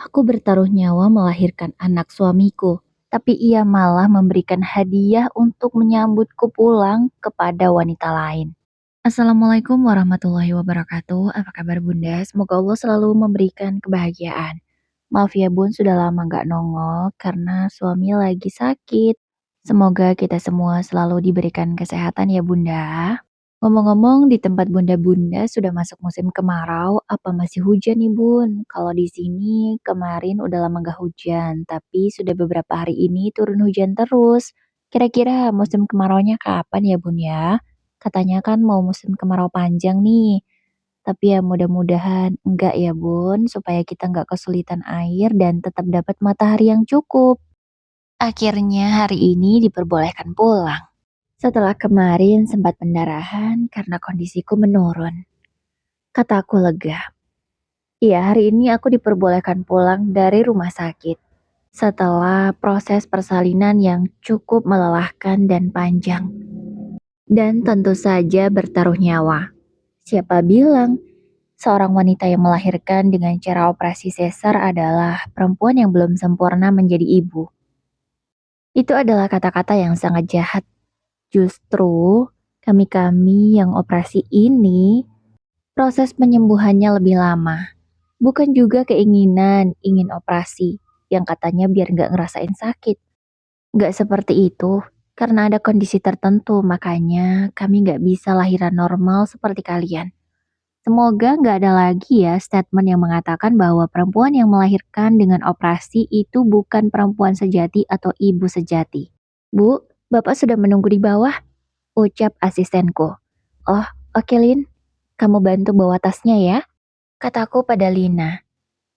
Aku bertaruh nyawa melahirkan anak suamiku, tapi ia malah memberikan hadiah untuk menyambutku pulang kepada wanita lain. Assalamualaikum warahmatullahi wabarakatuh. Apa kabar Bunda? Semoga Allah selalu memberikan kebahagiaan. Maaf ya Bun, sudah lama gak nongol karena suami lagi sakit. Semoga kita semua selalu diberikan kesehatan ya Bunda. Ngomong-ngomong, di tempat bunda-bunda sudah masuk musim kemarau, apa masih hujan nih Bun? Kalau di sini kemarin udah lama gak hujan, tapi sudah beberapa hari ini turun hujan terus. Kira-kira musim kemaraunya kapan ya Bun ya? Katanya kan mau musim kemarau panjang nih. Tapi ya mudah-mudahan enggak ya Bun, supaya kita nggak kesulitan air dan tetap dapat matahari yang cukup. Akhirnya hari ini diperbolehkan pulang. Setelah kemarin sempat pendarahan karena kondisiku menurun. Kataku lega. Iya, hari ini aku diperbolehkan pulang dari rumah sakit. Setelah proses persalinan yang cukup melelahkan dan panjang. Dan tentu saja bertaruh nyawa. Siapa bilang seorang wanita yang melahirkan dengan cara operasi sesar adalah perempuan yang belum sempurna menjadi ibu? Itu adalah kata-kata yang sangat jahat. Justru kami-kami yang operasi ini, proses penyembuhannya lebih lama. Bukan juga keinginan ingin operasi, yang katanya biar nggak ngerasain sakit. Nggak seperti itu, karena ada kondisi tertentu, makanya kami nggak bisa lahiran normal seperti kalian. Semoga nggak ada lagi ya statement yang mengatakan bahwa perempuan yang melahirkan dengan operasi itu bukan perempuan sejati atau ibu sejati. Bu, Bapak sudah menunggu di bawah, ucap asistenku. Oh, oke Lin, kamu bantu bawa tasnya ya, kataku pada Lina.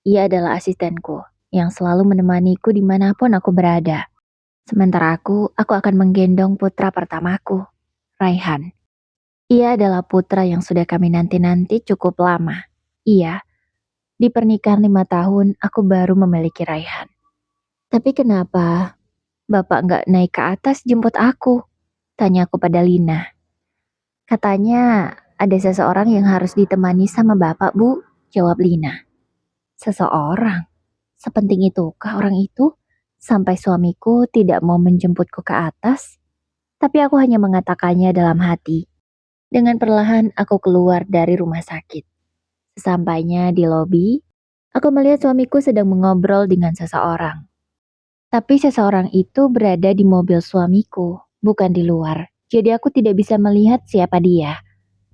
Ia adalah asistenku, yang selalu menemaniku dimanapun aku berada. Sementara aku akan menggendong putra pertamaku, Raihan. Ia adalah putra yang sudah kami nanti-nanti cukup lama. Iya, di pernikahan 5 tahun aku baru memiliki Raihan. Tapi kenapa Bapak nggak naik ke atas jemput aku? Tanyaku pada Lina. Katanya ada seseorang yang harus ditemani sama Bapak, Bu, jawab Lina. Seseorang? Sepenting itukah orang itu? Sampai suamiku tidak mau menjemputku ke atas? Tapi aku hanya mengatakannya dalam hati. Dengan perlahan aku keluar dari rumah sakit. Sesampainya di lobi, aku melihat suamiku sedang mengobrol dengan seseorang. Tapi seseorang itu berada di mobil suamiku, bukan di luar. Jadi aku tidak bisa melihat siapa dia.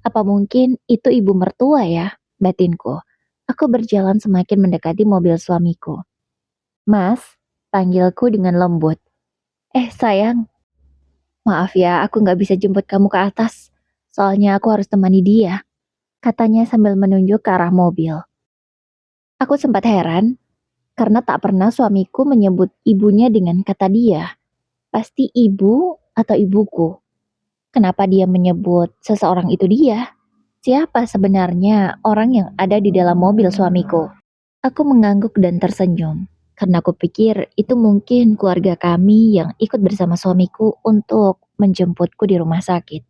Apa mungkin itu ibu mertua ya? Batinku. Aku berjalan semakin mendekati mobil suamiku. Mas, panggilku dengan lembut. Sayang, maaf ya aku nggak bisa jemput kamu ke atas. Soalnya aku harus temani dia, katanya sambil menunjuk ke arah mobil. Aku sempat heran, karena tak pernah suamiku menyebut ibunya dengan kata dia. Pasti ibu atau ibuku. Kenapa dia menyebut seseorang itu dia? Siapa sebenarnya orang yang ada di dalam mobil suamiku? Aku mengangguk dan tersenyum, karena aku pikir itu mungkin keluarga kami yang ikut bersama suamiku untuk menjemputku di rumah sakit.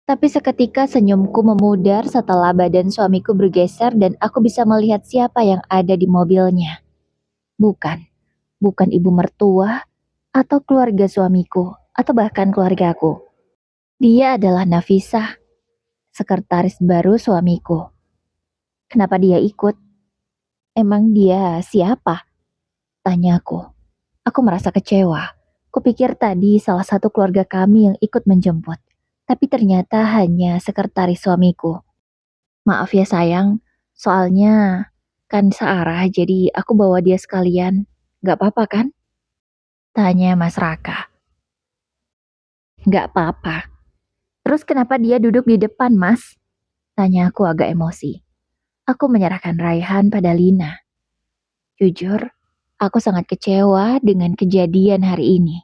Tapi seketika senyumku memudar setelah badan suamiku bergeser dan aku bisa melihat siapa yang ada di mobilnya. Bukan, bukan ibu mertua atau keluarga suamiku atau bahkan keluargaku. Dia adalah Nafisah, sekretaris baru suamiku. Kenapa dia ikut? Emang dia siapa? Tanyaku. Aku merasa kecewa. Kupikir tadi salah satu keluarga kami yang ikut menjemput. Tapi ternyata hanya sekretaris suamiku. Maaf ya sayang, soalnya kan searah jadi aku bawa dia sekalian. Gak apa-apa kan? Tanya Mas Raka. Gak apa-apa. Terus kenapa dia duduk di depan Mas? Tanya aku agak emosi. Aku menyerahkan Raihan pada Lina. Jujur, aku sangat kecewa dengan kejadian hari ini.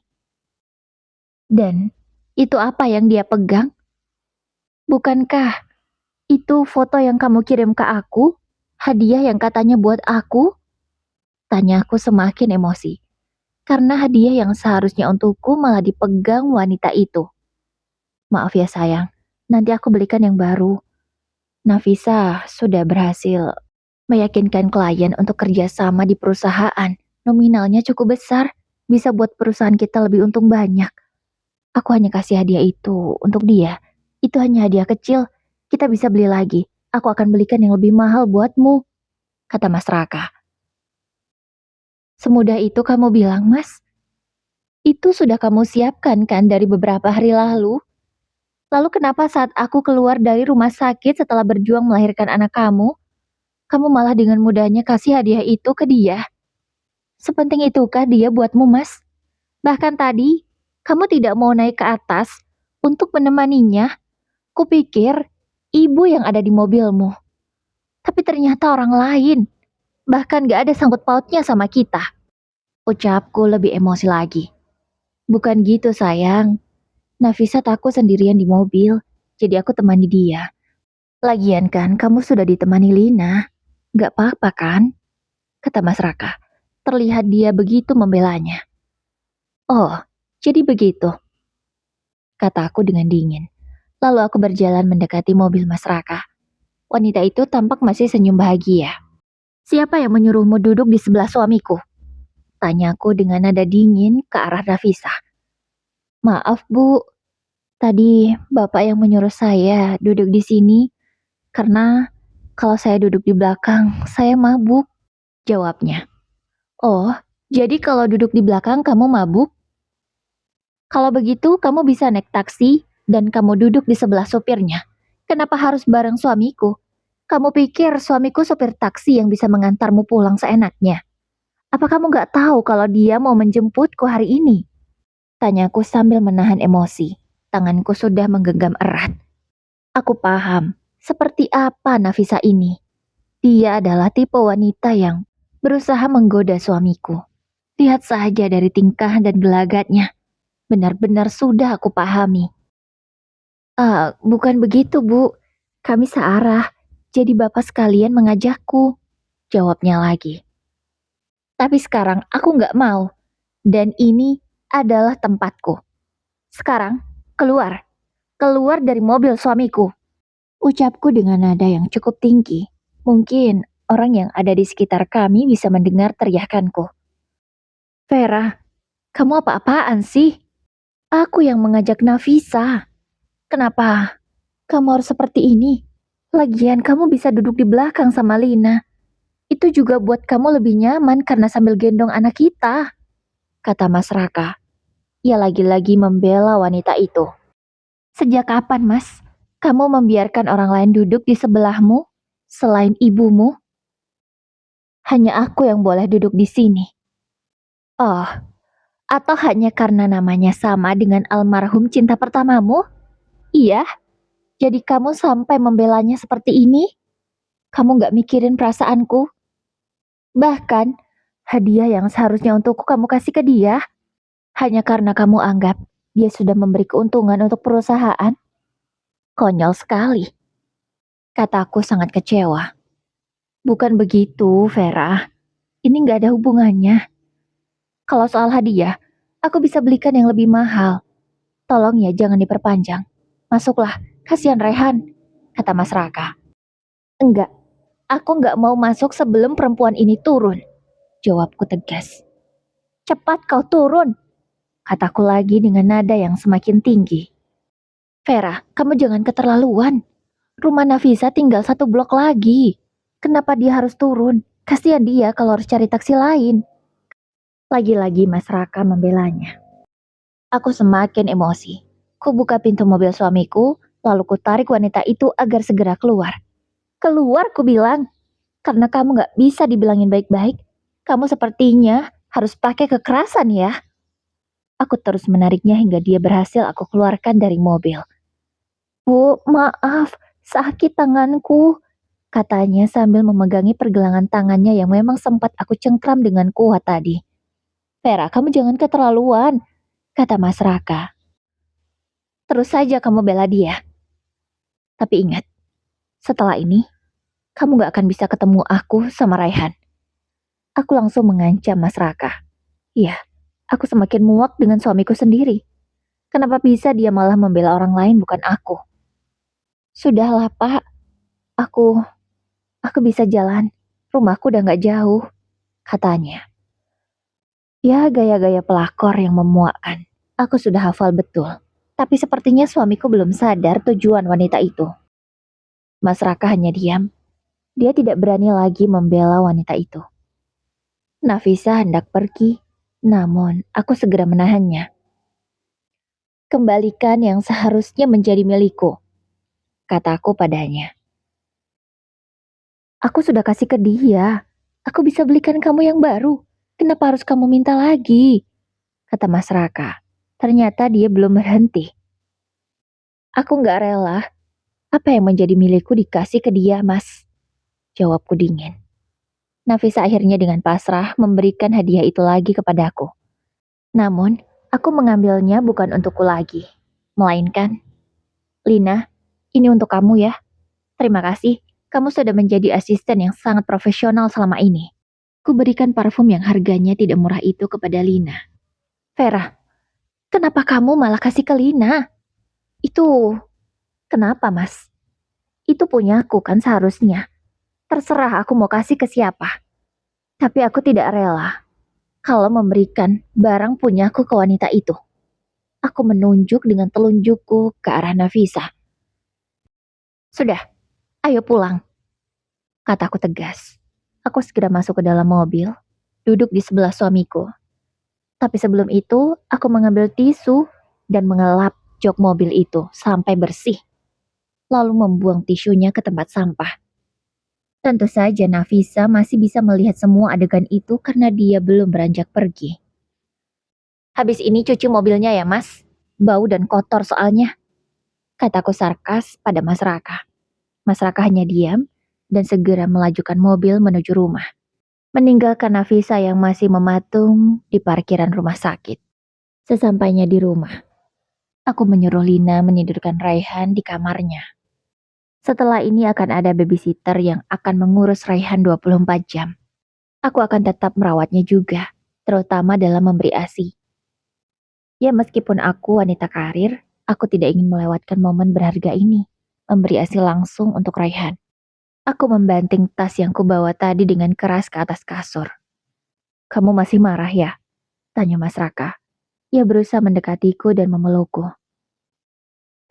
Dan itu apa yang dia pegang? Bukankah itu foto yang kamu kirim ke aku? Hadiah yang katanya buat aku? Tanyaku semakin emosi. Karena hadiah yang seharusnya untukku malah dipegang wanita itu. Maaf ya sayang, nanti aku belikan yang baru. Nafisa sudah berhasil Meyakinkan klien untuk kerjasama di perusahaan, nominalnya cukup besar, bisa buat perusahaan kita lebih untung banyak. Aku hanya kasih hadiah itu untuk dia. Itu hanya hadiah kecil, kita bisa beli lagi. Aku akan belikan yang lebih mahal buatmu, kata Mas Raka. Semudah itu kamu bilang, Mas? Itu sudah kamu siapkan kan dari beberapa hari lalu? Lalu kenapa saat aku keluar dari rumah sakit setelah berjuang melahirkan anak kamu malah dengan mudahnya kasih hadiah itu ke dia? Sepenting itukah dia buatmu, Mas? Bahkan tadi, kamu tidak mau naik ke atas untuk menemaninya. Kupikir ibu yang ada di mobilmu. Tapi ternyata orang lain. Bahkan gak ada sangkut pautnya sama kita. Ucapku lebih emosi lagi. Bukan gitu sayang. Nafisa takut sendirian di mobil. Jadi aku temani dia. Lagian kan kamu sudah ditemani Lina. Gak apa-apa kan? Kata Mas Raka. Terlihat dia begitu membelanya. Oh, jadi begitu. Kata aku dengan dingin. Lalu aku berjalan mendekati mobil Mas Raka. Wanita itu tampak masih senyum bahagia. Siapa yang menyuruhmu duduk di sebelah suamiku? Tanyaku dengan nada dingin ke arah Nafisa. Maaf bu, tadi bapak yang menyuruh saya duduk di sini karena kalau saya duduk di belakang, saya mabuk. Jawabnya. Oh, jadi kalau duduk di belakang kamu mabuk? Kalau begitu kamu bisa naik taksi dan kamu duduk di sebelah sopirnya. Kenapa harus bareng suamiku? Kamu pikir suamiku sopir taksi yang bisa mengantarmu pulang seenaknya? Apa kamu gak tahu kalau dia mau menjemputku hari ini? Tanyaku sambil menahan emosi. Tanganku sudah menggenggam erat. Aku paham, seperti apa Nafisa ini. Dia adalah tipe wanita yang berusaha menggoda suamiku. Lihat saja dari tingkah dan gelagatnya. Benar-benar sudah aku pahami. Bukan begitu bu. Kami searah. Jadi bapak sekalian mengajakku. Jawabnya lagi. Tapi sekarang aku nggak mau. Dan ini adalah tempatku. Sekarang, keluar. Keluar dari mobil suamiku. Ucapku dengan nada yang cukup tinggi. Mungkin orang yang ada di sekitar kami bisa mendengar teriakanku. Vera, kamu apa-apaan sih? Aku yang mengajak Nafisa. Kenapa kamu harus seperti ini? Lagian kamu bisa duduk di belakang sama Lina. Itu juga buat kamu lebih nyaman karena sambil gendong anak kita, kata Mas Raka. Ia lagi-lagi membela wanita itu. Sejak kapan, Mas? Kamu membiarkan orang lain duduk di sebelahmu selain ibumu? Hanya aku yang boleh duduk di sini. Oh, atau hanya karena namanya sama dengan almarhum cinta pertamamu? Iya, jadi kamu sampai membelanya seperti ini? Kamu gak mikirin perasaanku? Bahkan, hadiah yang seharusnya untukku kamu kasih ke dia, hanya karena kamu anggap dia sudah memberi keuntungan untuk perusahaan. Konyol sekali. Kataku sangat kecewa. Bukan begitu, Vera. Ini gak ada hubungannya. Kalau soal hadiah, aku bisa belikan yang lebih mahal. Tolong ya jangan diperpanjang. Masuklah, kasihan Rehan, kata Mas Raka. Enggak, aku nggak mau masuk sebelum perempuan ini turun. Jawabku tegas. Cepat kau turun, kataku lagi dengan nada yang semakin tinggi. Vera, kamu jangan keterlaluan. Rumah Nafisa tinggal 1 blok lagi. Kenapa dia harus turun? Kasihan dia kalau harus cari taksi lain. Lagi-lagi Mas Raka membelanya. Aku semakin emosi. Ku buka pintu mobil suamiku, lalu ku tarik wanita itu agar segera keluar. Keluar, ku bilang. Karena kamu gak bisa dibilangin baik-baik, kamu sepertinya harus pakai kekerasan ya. Aku terus menariknya hingga dia berhasil aku keluarkan dari mobil. Bu, maaf, sakit tanganku, katanya sambil memegangi pergelangan tangannya yang memang sempat aku cengkram dengan kuat tadi. Vera, kamu jangan keterlaluan, kata Mas Raka. Terus saja kamu bela dia. Tapi ingat, setelah ini, kamu gak akan bisa ketemu aku sama Raihan. Aku langsung mengancam Mas Raka. Iya, aku semakin muak dengan suamiku sendiri. Kenapa bisa dia malah membela orang lain bukan aku? Sudahlah, Pak. Aku bisa jalan. Rumahku udah gak jauh, katanya. Ya, gaya-gaya pelakor yang memuakkan. Aku sudah hafal betul. Tapi sepertinya suamiku belum sadar tujuan wanita itu. Mas Raka hanya diam. Dia tidak berani lagi membela wanita itu. Nafisa hendak pergi, namun aku segera menahannya. Kembalikan yang seharusnya menjadi milikku, kataku padanya. Aku sudah kasih ke dia. Aku bisa belikan kamu yang baru. Kenapa harus kamu minta lagi? Kata Mas Raka. Ternyata dia belum berhenti. Aku nggak rela. Apa yang menjadi milikku dikasih ke dia, Mas? Jawabku dingin. Nafisa akhirnya dengan pasrah memberikan hadiah itu lagi kepadaku. Namun, aku mengambilnya bukan untukku lagi. Melainkan, Lina, ini untuk kamu ya. Terima kasih, kamu sudah menjadi asisten yang sangat profesional selama ini. Ku berikan parfum yang harganya tidak murah itu kepada Lina. Vera, kenapa kamu malah kasih ke Lina? Itu, kenapa mas? Itu punyaku kan seharusnya. Terserah aku mau kasih ke siapa. Tapi aku tidak rela kalau memberikan barang punyaku ke wanita itu. Aku menunjuk dengan telunjukku ke arah Nafisa. Sudah, ayo pulang, kataku tegas. Aku segera masuk ke dalam mobil, duduk di sebelah suamiku. Tapi sebelum itu, aku mengambil tisu dan mengelap jok mobil itu sampai bersih. Lalu membuang tisunya ke tempat sampah. Tentu saja Nafisa masih bisa melihat semua adegan itu karena dia belum beranjak pergi. Habis ini cuci mobilnya ya mas, bau dan kotor soalnya. Kataku sarkas pada Mas Raka. Mas Raka hanya diam dan segera melajukan mobil menuju rumah. Meninggalkan Nafisa yang masih mematung di parkiran rumah sakit. Sesampainya di rumah, aku menyuruh Lina menidurkan Raihan di kamarnya. Setelah ini akan ada babysitter yang akan mengurus Raihan 24 jam. Aku akan tetap merawatnya juga, terutama dalam memberi ASI. Ya meskipun aku wanita karir, aku tidak ingin melewatkan momen berharga ini, memberi ASI langsung untuk Raihan. Aku membanting tas yang kubawa tadi dengan keras ke atas kasur. Kamu masih marah ya? Tanya Mas Raka. Ia berusaha mendekatiku dan memelukku.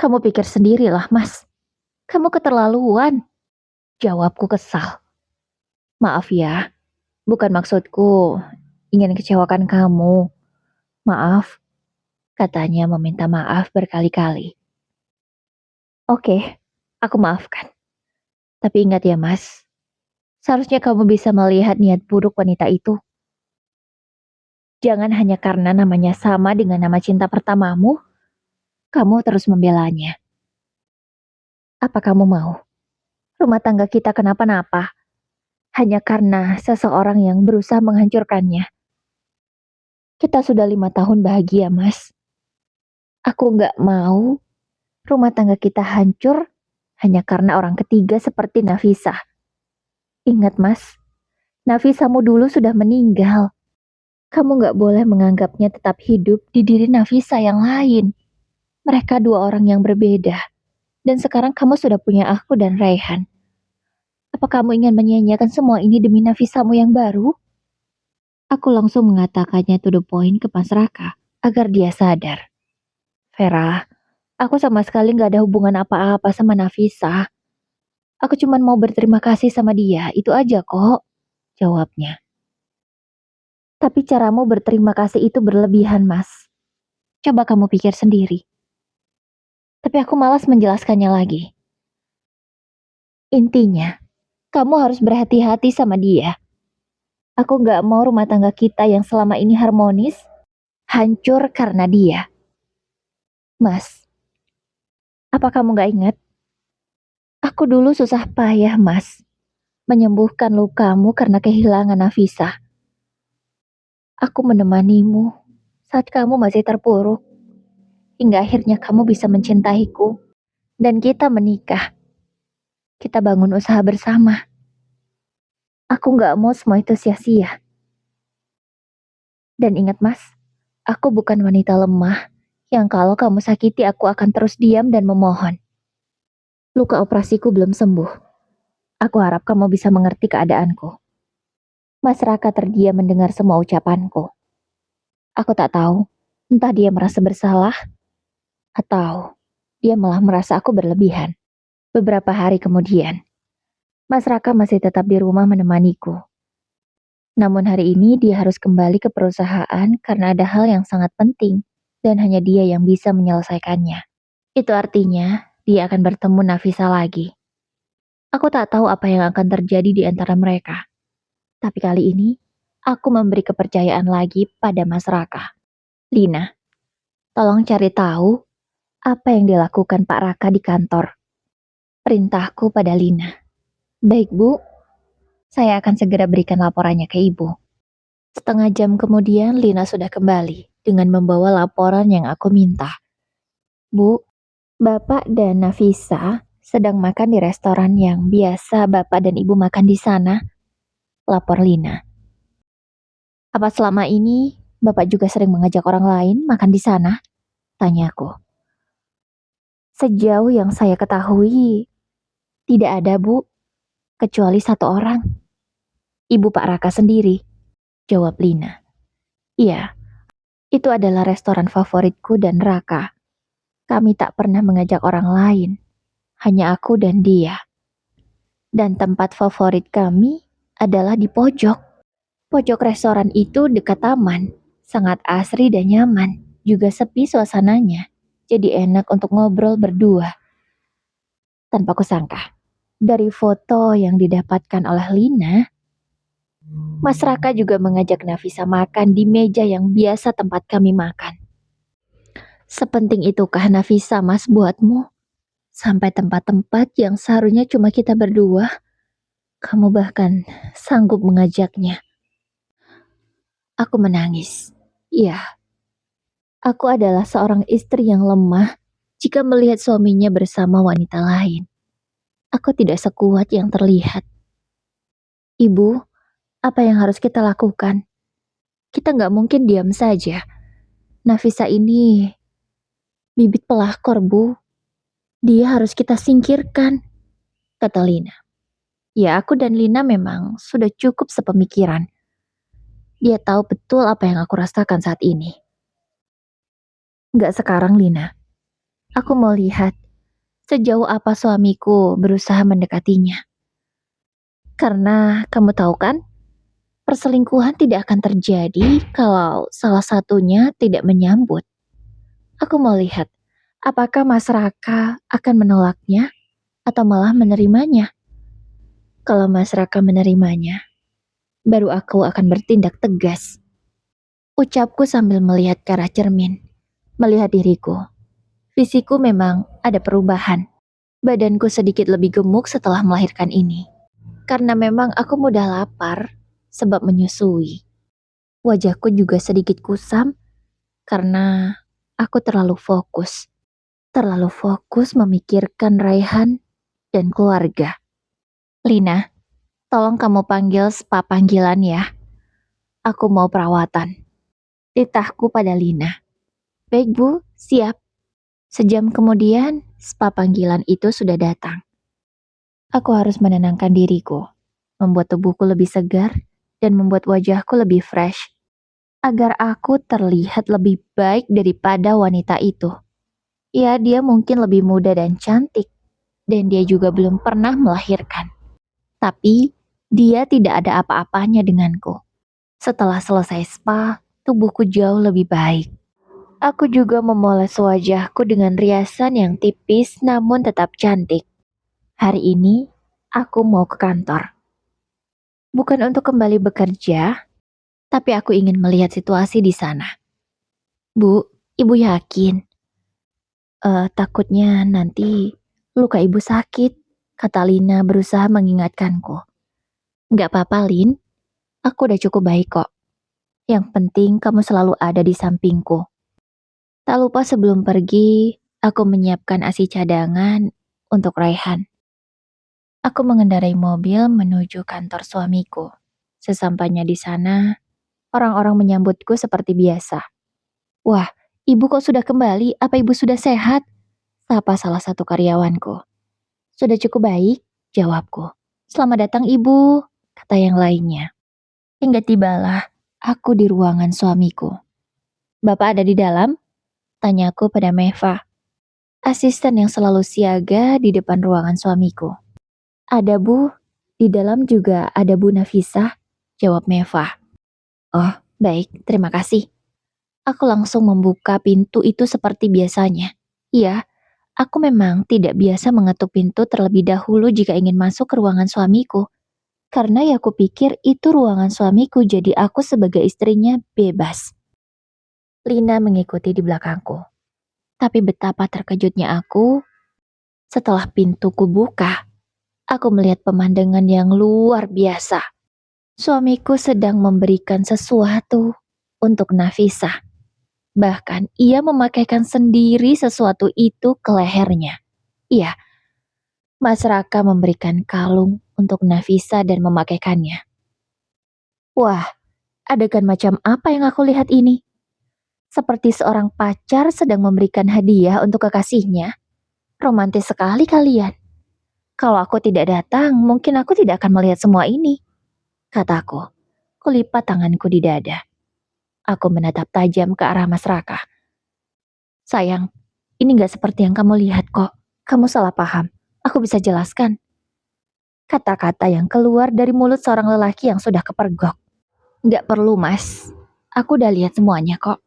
Kamu pikir sendirilah, Mas. Kamu keterlaluan. Jawabku kesal. Maaf ya, bukan maksudku ingin kecewakan kamu. Maaf, katanya meminta maaf berkali-kali. Oke, aku maafkan. Tapi ingat ya mas, seharusnya kamu bisa melihat niat buruk wanita itu. Jangan hanya karena namanya sama dengan nama cinta pertamamu, kamu terus membelanya. Apa kamu mau rumah tangga kita kenapa-napa hanya karena seseorang yang berusaha menghancurkannya? Kita sudah 5 tahun bahagia, Mas. Aku nggak mau rumah tangga kita hancur hanya karena orang ketiga seperti Nafisa. Ingat, Mas, Nafisamu dulu sudah meninggal. Kamu nggak boleh menganggapnya tetap hidup di diri Nafisa yang lain. Mereka dua orang yang berbeda. Dan sekarang kamu sudah punya aku dan Raihan. Apa kamu ingin menyia-nyiakan semua ini demi Nafisamu yang baru? Aku langsung mengatakannya to the point ke Mas Raka agar dia sadar. Vera, aku sama sekali nggak ada hubungan apa-apa sama Nafisa. Aku cuma mau berterima kasih sama dia, itu aja kok, jawabnya. Tapi caramu berterima kasih itu berlebihan, Mas. Coba kamu pikir sendiri. Tapi aku malas menjelaskannya lagi. Intinya, kamu harus berhati-hati sama dia. Aku gak mau rumah tangga kita yang selama ini harmonis, hancur karena dia. Mas, apa kamu gak ingat? Aku dulu susah payah, Mas, menyembuhkan lukamu karena kehilangan Nafisa. Aku menemanimu saat kamu masih terpuruk, hingga akhirnya kamu bisa mencintaiku, dan kita menikah. Kita bangun usaha bersama. Aku gak mau semua itu sia-sia. Dan ingat mas, aku bukan wanita lemah yang kalau kamu sakiti aku akan terus diam dan memohon. Luka operasiku belum sembuh. Aku harap kamu bisa mengerti keadaanku. Mas Raka terdiam mendengar semua ucapanku. Aku tak tahu, entah dia merasa bersalah atau dia malah merasa aku berlebihan. Beberapa hari kemudian, Mas Raka masih tetap di rumah menemaniku. Namun hari ini dia harus kembali ke perusahaan karena ada hal yang sangat penting dan hanya dia yang bisa menyelesaikannya. Itu artinya dia akan bertemu Nafisa lagi. Aku tak tahu apa yang akan terjadi di antara mereka. Tapi kali ini, aku memberi kepercayaan lagi pada Mas Raka. Lina, tolong cari tahu apa yang dilakukan Pak Raka di kantor. Perintahku pada Lina. Baik, Bu. Saya akan segera berikan laporannya ke Ibu. Setengah jam kemudian, Lina sudah kembali dengan membawa laporan yang aku minta. Bu, Bapak dan Nafisa sedang makan di restoran yang biasa Bapak dan Ibu makan di sana, lapor Lina. Apa selama ini Bapak juga sering mengajak orang lain makan di sana? Tanyaku. Sejauh yang saya ketahui, tidak ada, Bu, kecuali satu orang. Ibu Pak Raka sendiri, jawab Lina. Iya, itu adalah restoran favoritku dan Raka. Kami tak pernah mengajak orang lain, hanya aku dan dia. Dan tempat favorit kami adalah di pojok. Pojok restoran itu dekat taman, sangat asri dan nyaman, juga sepi suasananya. Jadi enak untuk ngobrol berdua. Tanpa kusangka, dari foto yang didapatkan oleh Lina, Mas Raka juga mengajak Nafisa makan di meja yang biasa tempat kami makan. Sepenting itukah Nafisa, Mas, buatmu? Sampai tempat-tempat yang seharusnya cuma kita berdua, kamu bahkan sanggup mengajaknya. Aku menangis. Iya, aku adalah seorang istri yang lemah jika melihat suaminya bersama wanita lain. Aku tidak sekuat yang terlihat. Ibu, apa yang harus kita lakukan? Kita nggak mungkin diam saja. Nafisa ini bibit pelakor, Bu. Dia harus kita singkirkan, kata Lina. Ya, aku dan Lina memang sudah cukup sepemikiran. Dia tahu betul apa yang aku rasakan saat ini. Nggak sekarang, Lina. Aku mau lihat sejauh apa suamiku berusaha mendekatinya. Karena kamu tahu kan, perselingkuhan tidak akan terjadi kalau salah satunya tidak menyambut. Aku mau lihat apakah Mas Raka akan menolaknya atau malah menerimanya. Kalau Mas Raka menerimanya, baru aku akan bertindak tegas. Ucapku sambil melihat ke arah cermin, melihat diriku. Fisikku memang ada perubahan. Badanku sedikit lebih gemuk setelah melahirkan ini. Karena memang aku mudah lapar sebab menyusui. Wajahku juga sedikit kusam karena aku terlalu fokus. Terlalu fokus memikirkan Raihan dan keluarga. Lina, tolong kamu panggil spa panggilan ya. Aku mau perawatan. Titahku pada Lina. Baik, Bu, siap. Sejam kemudian, spa panggilan itu sudah datang. Aku harus menenangkan diriku, membuat tubuhku lebih segar, dan membuat wajahku lebih fresh, agar aku terlihat lebih baik daripada wanita itu. Ya, dia mungkin lebih muda dan cantik, dan dia juga belum pernah melahirkan. Tapi, dia tidak ada apa-apanya denganku. Setelah selesai spa, tubuhku jauh lebih baik. Aku juga memoles wajahku dengan riasan yang tipis namun tetap cantik. Hari ini, aku mau ke kantor. Bukan untuk kembali bekerja, tapi aku ingin melihat situasi di sana. Bu, ibu yakin? Takutnya nanti luka ibu sakit, kata Lina berusaha mengingatkanku. Nggak apa-apa, Lin. Aku udah cukup baik kok. Yang penting kamu selalu ada di sampingku. Tak lupa sebelum pergi, aku menyiapkan ASI cadangan untuk Raihan. Aku mengendarai mobil menuju kantor suamiku. Sesampainya di sana, orang-orang menyambutku seperti biasa. Wah, ibu kok sudah kembali? Apa ibu sudah sehat? Sapa salah satu karyawanku. Sudah cukup baik, jawabku. Selamat datang ibu, kata yang lainnya. Hingga tibalah aku di ruangan suamiku. "Bapak ada di dalam?" tanyaku pada Meva, asisten yang selalu siaga di depan ruangan suamiku. "Ada Bu, di dalam juga ada Bu Nafisah," jawab Meva. "Oh, baik, terima kasih." Aku langsung membuka pintu itu seperti biasanya. Iya, aku memang tidak biasa mengetuk pintu terlebih dahulu jika ingin masuk ke ruangan suamiku. Karena ya aku pikir itu ruangan suamiku, jadi aku sebagai istrinya bebas. Lina mengikuti di belakangku. Tapi betapa terkejutnya aku setelah pintuku buka. Aku melihat pemandangan yang luar biasa. Suamiku sedang memberikan sesuatu untuk Nafisah. Bahkan ia memakaikan sendiri sesuatu itu ke lehernya. Iya, Mas Raka memberikan kalung untuk Nafisah dan memakaikannya. Wah, adegan macam apa yang aku lihat ini? Seperti seorang pacar sedang memberikan hadiah untuk kekasihnya. Romantis sekali kalian. Kalau aku tidak datang, mungkin aku tidak akan melihat semua ini, kataku. Kulipat tanganku di dada. Aku menatap tajam ke arah Mas Raka. Sayang, ini gak seperti yang kamu lihat kok. Kamu salah paham. Aku bisa jelaskan. Kata-kata yang keluar dari mulut seorang lelaki yang sudah kepergok. Gak perlu, Mas. Aku udah lihat semuanya kok.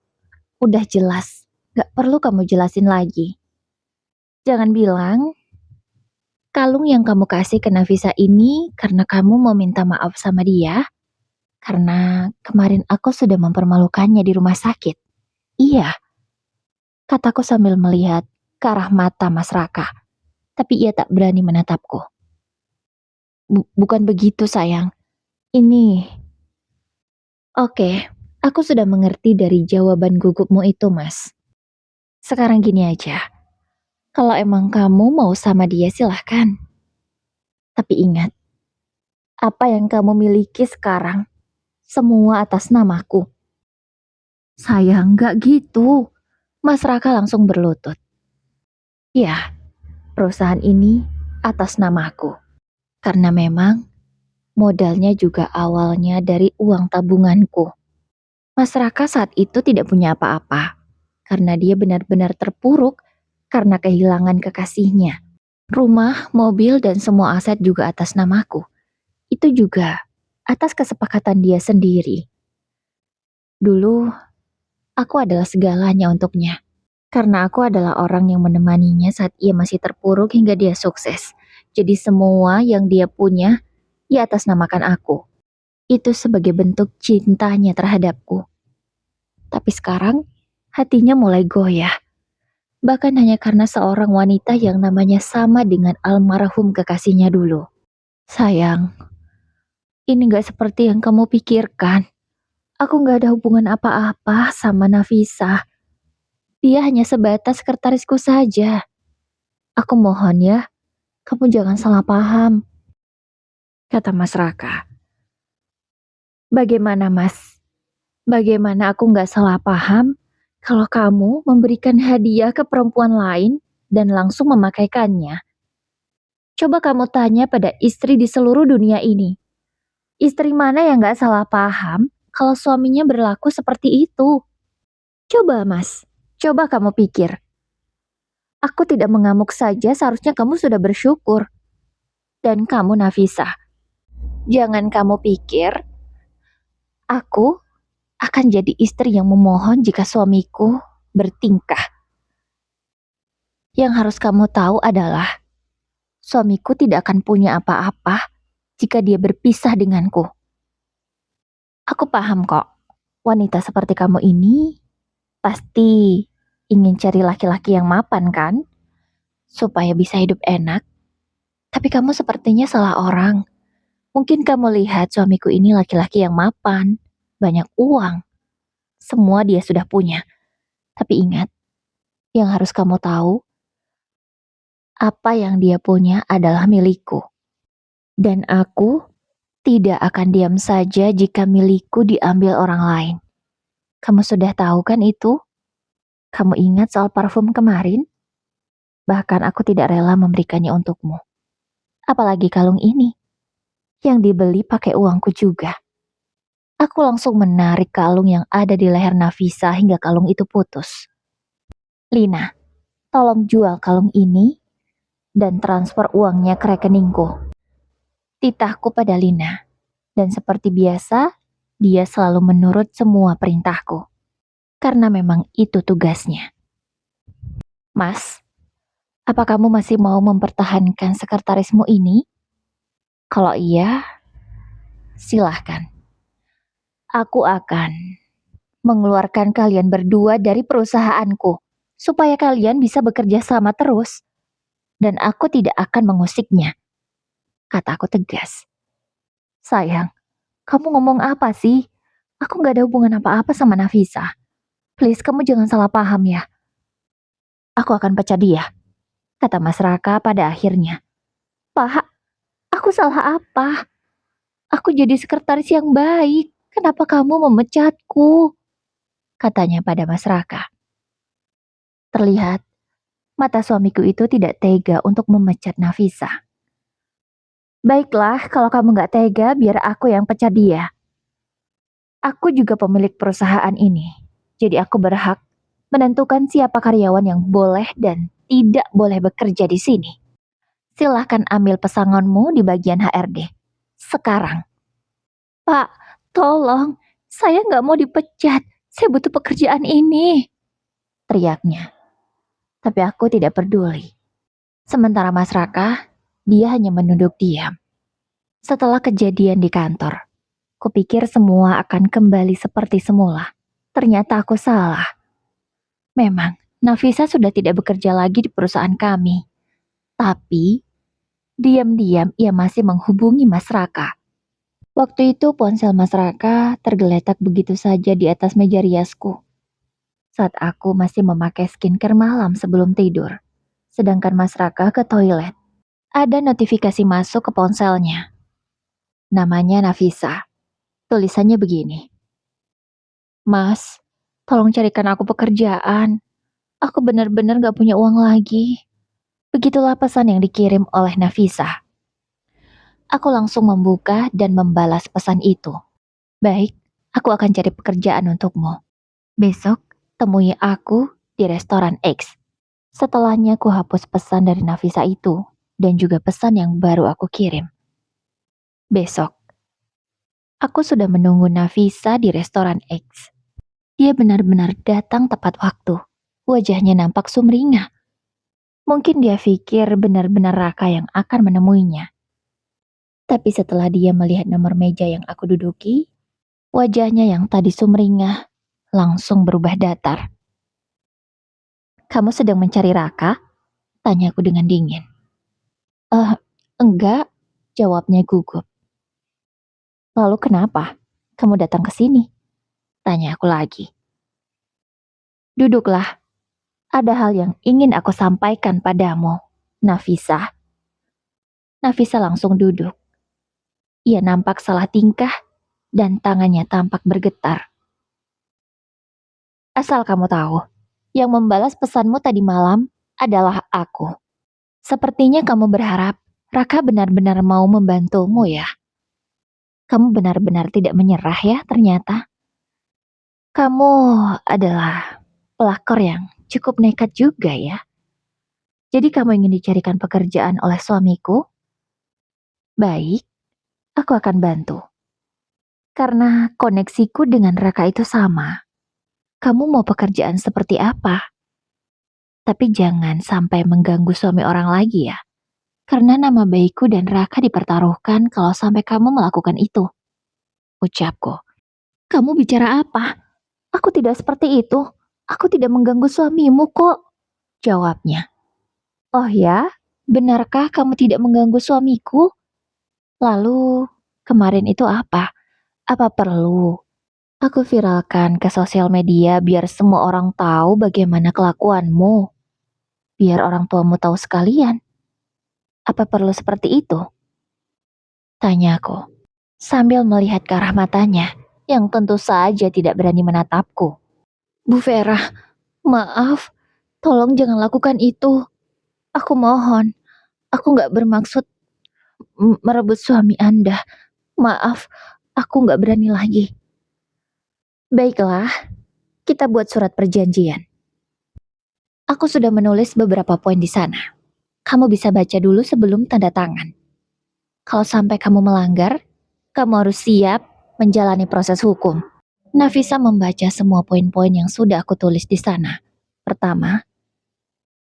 Udah jelas. Gak perlu kamu jelasin lagi. Jangan bilang kalung yang kamu kasih ke Nafisa ini karena kamu mau minta maaf sama dia. Karena kemarin aku sudah mempermalukannya di rumah sakit. Iya, kataku sambil melihat ke arah mata Mas Raka. Tapi ia tak berani menatapku. Bukan begitu sayang. Ini. Oke, aku sudah mengerti dari jawaban gugupmu itu, Mas. Sekarang gini aja. Kalau emang kamu mau sama dia silahkan. Tapi ingat, apa yang kamu miliki sekarang, semua atas namaku. Sayang, gak gitu. Mas Raka langsung berlutut. Ya, perusahaan ini atas namaku. Karena memang modalnya juga awalnya dari uang tabunganku. Mas Raka saat itu tidak punya apa-apa. Karena dia benar-benar terpuruk karena kehilangan kekasihnya. Rumah, mobil, dan semua aset juga atas namaku. Itu juga atas kesepakatan dia sendiri. Dulu, aku adalah segalanya untuknya. Karena aku adalah orang yang menemaninya saat ia masih terpuruk hingga dia sukses. Jadi semua yang dia punya, ia atasnamakan aku. Itu sebagai bentuk cintanya terhadapku. Tapi sekarang, hatinya mulai goyah. Bahkan hanya karena seorang wanita yang namanya sama dengan almarhum kekasihnya dulu. Sayang, ini gak seperti yang kamu pikirkan. Aku gak ada hubungan apa-apa sama Nafisa. Dia hanya sebatas sekretarisku saja. Aku mohon ya, kamu jangan salah paham, kata Mas Raka. Bagaimana Mas? Bagaimana aku gak salah paham kalau kamu memberikan hadiah ke perempuan lain dan langsung memakaikannya? Coba kamu tanya pada istri di seluruh dunia ini. Istri mana yang gak salah paham kalau suaminya berlaku seperti itu? Coba Mas, coba kamu pikir. Aku tidak mengamuk saja, seharusnya kamu sudah bersyukur. Dan kamu Nafisa, jangan kamu pikir aku akan jadi istri yang memohon jika suamiku bertingkah. Yang harus kamu tahu adalah suamiku tidak akan punya apa-apa jika dia berpisah denganku. Aku paham kok, wanita seperti kamu ini pasti ingin cari laki-laki yang mapan kan? Supaya bisa hidup enak. Tapi kamu sepertinya salah orang. Mungkin kamu lihat suamiku ini laki-laki yang mapan, banyak uang. Semua dia sudah punya. Tapi ingat, yang harus kamu tahu, apa yang dia punya adalah milikku. Dan aku tidak akan diam saja jika milikku diambil orang lain. Kamu sudah tahu kan itu? Kamu ingat soal parfum kemarin? Bahkan aku tidak rela memberikannya untukmu. Apalagi kalung ini, yang dibeli pakai uangku juga. Aku langsung menarik kalung yang ada di leher Nafisa hingga kalung itu putus. Lina, tolong jual kalung ini dan transfer uangnya ke rekeningku. Titahku pada Lina. Dan seperti biasa, dia selalu menurut semua perintahku. Karena memang itu tugasnya. Mas, apa kamu masih mau mempertahankan sekretarismu ini? Kalau iya, silahkan. Aku akan mengeluarkan kalian berdua dari perusahaanku, supaya kalian bisa bekerja sama terus. Dan aku tidak akan mengusiknya, kataku tegas. Sayang, kamu ngomong apa sih? Aku gak ada hubungan apa-apa sama Nafisa. Please, kamu jangan salah paham ya. Aku akan pecat dia, kata Mas Raka pada akhirnya. Pak, aku salah apa? Aku jadi sekretaris yang baik. Kenapa kamu memecatku? Katanya pada Mas Raka. Terlihat, mata suamiku itu tidak tega untuk memecat Nafisa. Baiklah, kalau kamu gak tega, biar aku yang pecat dia. Aku juga pemilik perusahaan ini, jadi aku berhak menentukan siapa karyawan yang boleh dan tidak boleh bekerja di sini. Silahkan ambil pesangonmu di bagian HRD. Sekarang. Pak, tolong. Saya nggak mau dipecat. Saya butuh pekerjaan ini. Teriaknya. Tapi aku tidak peduli. Sementara Mas Raka, dia hanya menunduk diam. Setelah kejadian di kantor, kupikir semua akan kembali seperti semula. Ternyata aku salah. Memang, Nafisa sudah tidak bekerja lagi di perusahaan kami. Tapi, diam-diam ia masih menghubungi Mas Raka. Waktu itu ponsel Mas Raka tergeletak begitu saja di atas meja riasku. Saat aku masih memakai skincare malam sebelum tidur. Sedangkan Mas Raka ke toilet. Ada notifikasi masuk ke ponselnya. Namanya Nafisa. Tulisannya begini. Mas, tolong carikan aku pekerjaan. Aku benar-benar gak punya uang lagi. Begitulah pesan yang dikirim oleh Nafisa. Aku langsung membuka dan membalas pesan itu. Baik, aku akan cari pekerjaan untukmu. Besok, temui aku di restoran X. Setelahnya ku hapus pesan dari Nafisa itu dan juga pesan yang baru aku kirim. Besok, aku sudah menunggu Nafisa di restoran X. Dia benar-benar datang tepat waktu. Wajahnya nampak sumringah. Mungkin dia pikir benar-benar Raka yang akan menemuinya. Tapi setelah dia melihat nomor meja yang aku duduki, wajahnya yang tadi sumringah langsung berubah datar. Kamu sedang mencari Raka? Tanyaku dengan dingin. Enggak, jawabnya gugup. Lalu kenapa kamu datang ke sini? Tanya aku lagi. Duduklah, ada hal yang ingin aku sampaikan padamu, Nafisa. Nafisa langsung duduk. Ia nampak salah tingkah dan tangannya tampak bergetar. Asal kamu tahu, yang membalas pesanmu tadi malam adalah aku. Sepertinya kamu berharap Raka benar-benar mau membantumu ya. Kamu benar-benar tidak menyerah ya ternyata. Kamu adalah pelakor yang cukup nekat juga ya. Jadi kamu ingin dicarikan pekerjaan oleh suamiku? Baik, aku akan bantu. Karena koneksiku dengan Raka itu sama. Kamu mau pekerjaan seperti apa? Tapi jangan sampai mengganggu suami orang lagi ya. Karena nama baikku dan Raka dipertaruhkan kalau sampai kamu melakukan itu. Ucapku. Kamu bicara apa? Aku tidak seperti itu. Aku tidak mengganggu suamimu kok. Jawabnya. Oh ya? Benarkah kamu tidak mengganggu suamiku? Lalu, kemarin itu apa? Apa perlu aku viralkan ke sosial media biar semua orang tahu bagaimana kelakuanmu? Biar orang tuamu tahu sekalian. Apa perlu seperti itu? Tanyaku, sambil melihat ke arah matanya yang tentu saja tidak berani menatapku. Bu Vera, maaf, tolong jangan lakukan itu. Aku mohon, aku gak bermaksud merebut suami Anda. Maaf, aku gak berani lagi. Baiklah, kita buat surat perjanjian. Aku sudah menulis beberapa poin di sana. Kamu bisa baca dulu sebelum tanda tangan. Kalau sampai kamu melanggar, kamu harus siap menjalani proses hukum. Nafisa membaca semua poin-poin yang sudah aku tulis di sana. Pertama,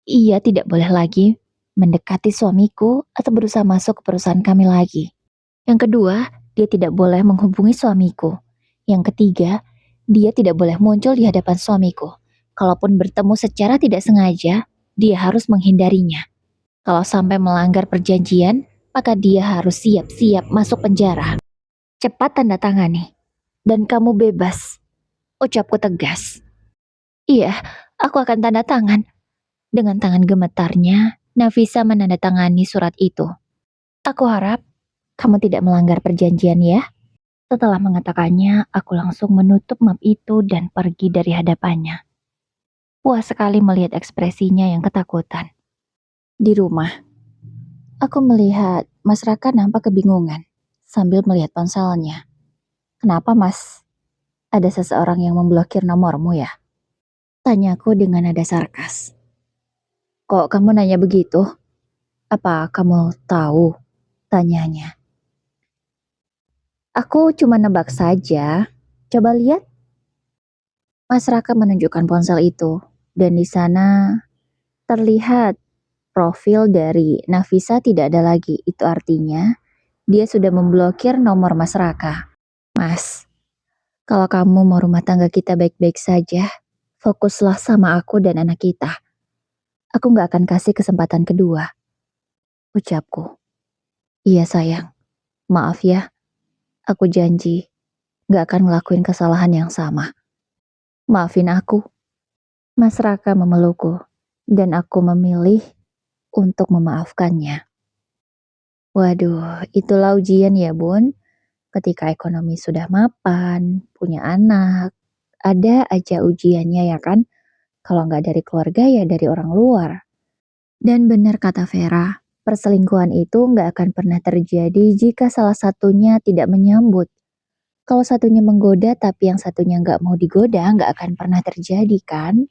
ia tidak boleh lagi mendekati suamiku atau berusaha masuk ke perusahaan kami lagi. Yang kedua, dia tidak boleh menghubungi suamiku. Yang ketiga, dia tidak boleh muncul di hadapan suamiku. Kalaupun bertemu secara tidak sengaja, dia harus menghindarinya. Kalau sampai melanggar perjanjian, maka dia harus siap-siap masuk penjara. Cepat tanda tangani, dan kamu bebas. Ucapku tegas. Iya, aku akan tanda tangan. Dengan tangan gemetarnya, Nafisa menandatangani surat itu. Aku harap kamu tidak melanggar perjanjian ya. Setelah mengatakannya, aku langsung menutup map itu dan pergi dari hadapannya. Puas sekali melihat ekspresinya yang ketakutan. Di rumah, aku melihat Mas Raka nampak kebingungan sambil melihat ponselnya. Kenapa Mas? Ada seseorang yang memblokir nomormu ya? Tanyaku dengan nada sarkas. Kok kamu nanya begitu? Apa kamu tahu? Tanyanya. Aku cuma nebak saja. Coba lihat. Mas Raka menunjukkan ponsel itu. Dan di sana terlihat profil dari Nafisa tidak ada lagi. Itu artinya dia sudah memblokir nomor Mas Raka. Mas, kalau kamu mau rumah tangga kita baik-baik saja, fokuslah sama aku dan anak kita. Aku gak akan kasih kesempatan kedua. Ucapku. Iya sayang, maaf ya. Aku janji gak akan ngelakuin kesalahan yang sama. Maafin aku. Mas Raka memelukku, dan aku memilih untuk memaafkannya. Waduh, itulah ujian ya bun. Ketika ekonomi sudah mapan, punya anak, ada aja ujiannya ya kan? Kalau nggak dari keluarga ya dari orang luar. Dan benar kata Vera, perselingkuhan itu nggak akan pernah terjadi jika salah satunya tidak menyambut. Kalau satunya menggoda tapi yang satunya nggak mau digoda, nggak akan pernah terjadi kan?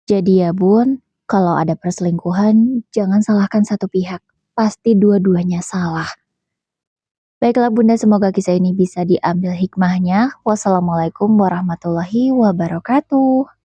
Jadi ya bun, kalau ada perselingkuhan, jangan salahkan satu pihak. Pasti dua-duanya salah. Baiklah bunda, semoga kisah ini bisa diambil hikmahnya. Wassalamualaikum warahmatullahi wabarakatuh.